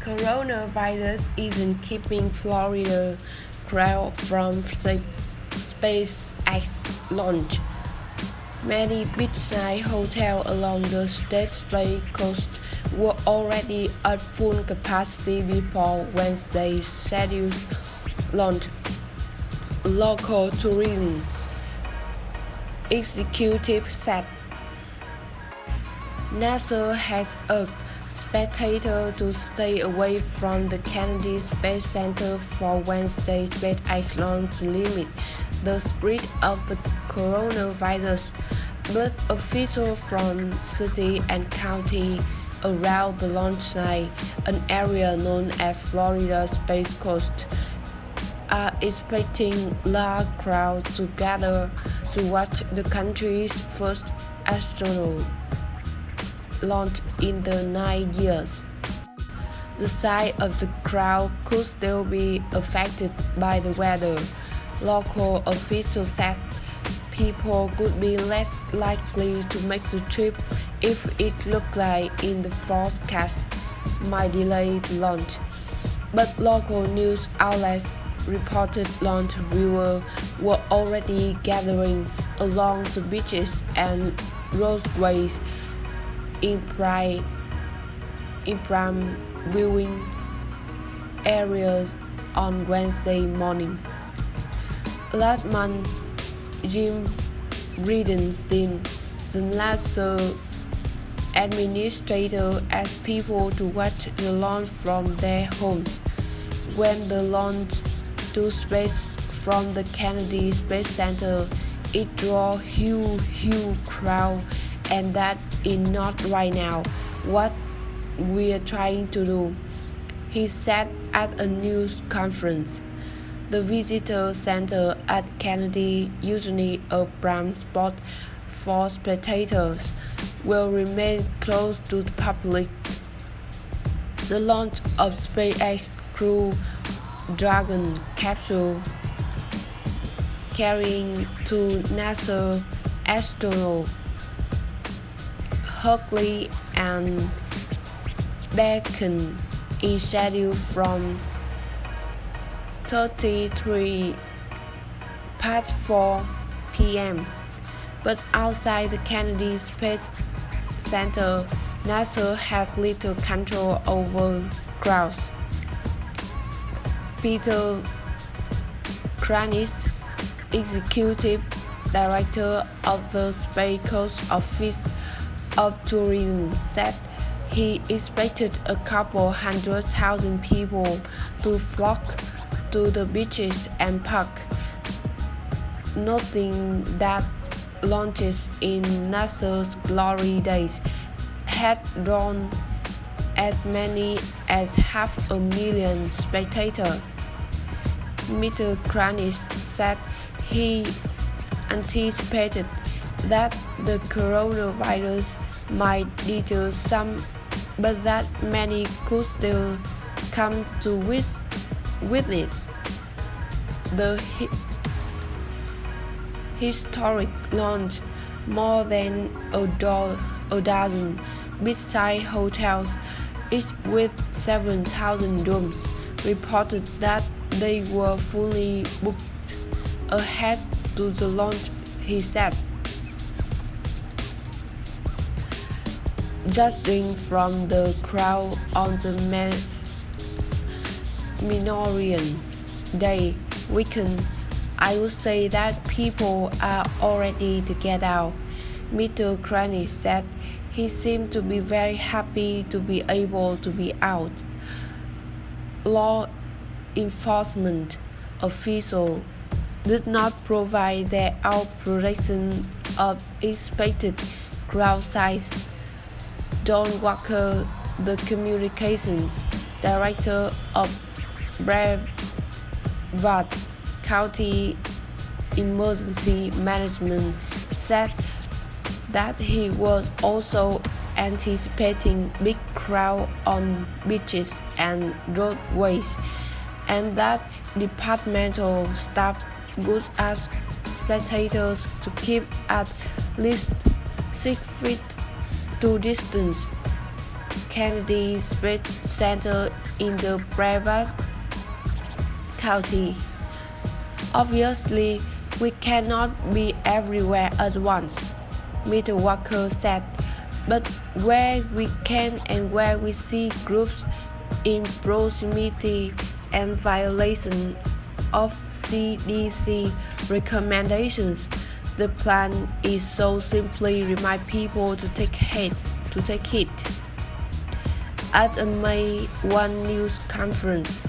coronavirus isn't keeping Florida crowd from SpaceX launch. Many beachside hotels along the state's coast were already at full capacity before Wednesday's scheduled launch. Local tourism executive said. NASA has urged spectators to stay away from the Kennedy Space Center for Wednesday's SpaceX launch to limit the spread of the coronavirus, but officials from city and county around the launch site, an area known as Florida's Space Coast, are expecting large crowds to gather to watch the country's first astronaut launch in the 9 years. The size of the crowd could still be affected by the weather. Local officials said people could be less likely to make the trip if it looked like in the forecast might delay the launch. But local news outlets reported launch viewers were already gathering along the beaches and roadways in prime viewing areas on Wednesday morning. Last month, Jim Bridenstine, the NASA administrator, asked people to watch the launch from their homes. When the launch to space from the Kennedy Space Center, it drew huge crowd, and that is not right now what we're trying to do, he said at a news conference. The visitor center at Kennedy, usually a prime spot for spectators, will remain closed to the public. The launch of SpaceX Crew Dragon capsule carrying two NASA astronauts Hurley and Behnken is scheduled from 33 past 4 p.m. But outside the Kennedy Space Center, NASA has little control over crowds. Peter Kranis, executive director of the Space Coast Office of Tourism, said he expected a couple 100,000 people to flock to the beaches and park, noting that launches in NASA's glory days had drawn as many as 500,000 spectators. Mr. Kranis said he anticipated that the coronavirus might deter some, but that many could still come to witness the historic launch. More than a dozen beachside hotels, each with 7,000 rooms, reported that they were fully booked ahead to the launch, he said. Judging from the crowd on the Memorial Day weekend, I would say that people are all ready to get out, Mr. Kranis said. He seemed to be very happy to be able to be out. Law enforcement officials did not provide their own projection of expected crowd size. Don Walker, the communications director of Brevard County Emergency Management, said that he was also anticipating big crowds on beaches and roadways, and that departmental staff would ask spectators to keep at least 6 feet to distance. Kennedy Space Center in the Brevard County. Obviously, we cannot be everywhere at once, Mr. Walker said, but where we can and where we see groups in proximity and violation of CDC recommendations, the plan is so simply remind people to take heed. At a May 1 news conference,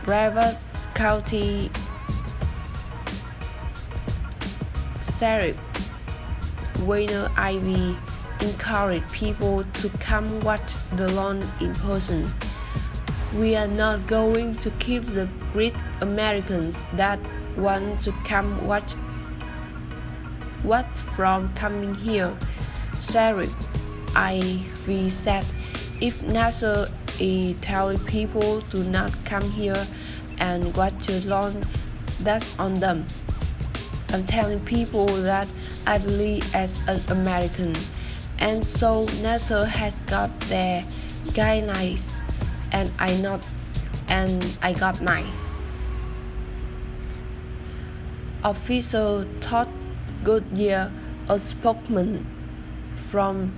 Brevard County Sheriff Wayne Ivey encouraged people to come watch the launch in person. We are not going to keep the great Americans that want to come watch from coming here, Sheriff Ivey said. If NASA is telling people to not come here and watch the launch, that's on them. I'm telling people that I believe as an American, and so NASA has got their guidelines, and I got mine. Officer Todd Goodyear, a spokesman from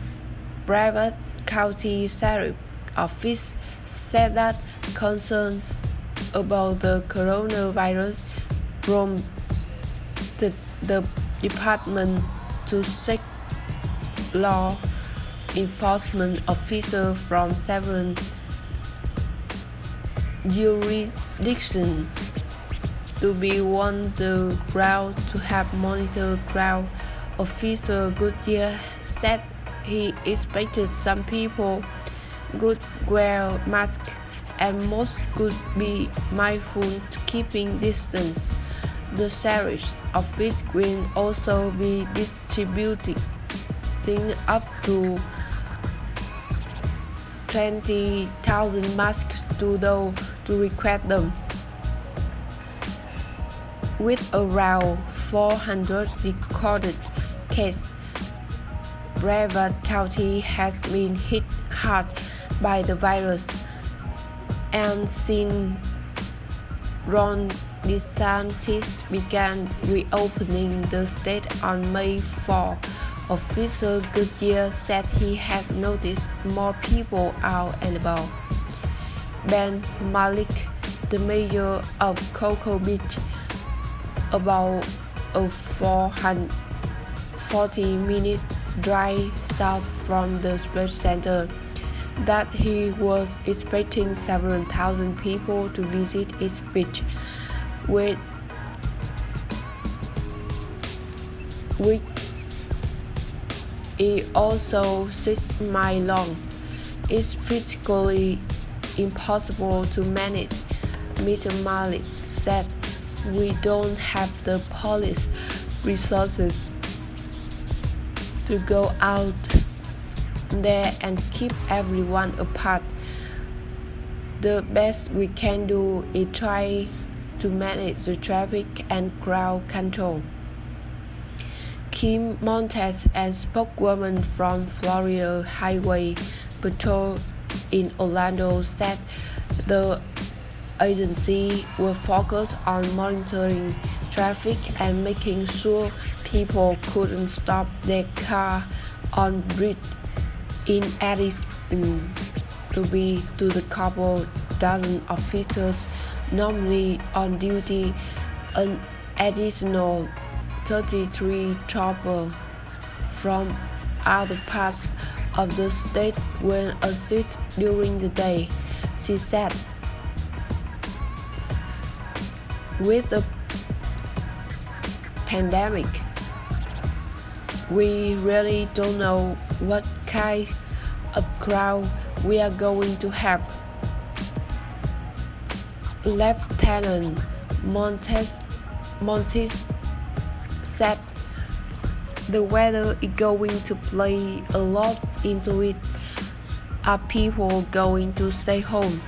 Brevard County Sheriff Office, said that concerns about the coronavirus prompted the department to seek law enforcement officers from several jurisdictions to be on the ground to help monitor crowd. Officer Goodyear said he expected some people would wear masks and most could be mindful to keeping distance. The sheriff's office will also be distributing up to 20,000 masks to those to request them. With around 400 recorded cases, Brevard County has been hit hard by the virus, and since Ron DeSantis began reopening the state on May 4, Officer Goodyear said he had noticed more people out and about. Ben Malik, the mayor of Cocoa Beach, about a 40-minute drive south from the Space Center, that he was expecting several thousand people to visit its beach, which is also 6 miles long. It's physically impossible to manage, Mr. Malik said. We don't have the police resources to go out there and keep everyone apart. The best we can do is try to manage the traffic and crowd control. Kim Montes, a spokeswoman from Florida Highway Patrol in Orlando, said the agency will focus on monitoring traffic and making sure people couldn't stop their car on bridge, in addition to the couple dozen officers normally on duty. An additional 33 troopers from other parts of the state will assist during the day, she said. With the pandemic, we really don't know what kind of crowd we are going to have, Lieutenant Montes said. The weather is going to play a lot into it. Are people going to stay home?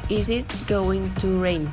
Is it going to rain?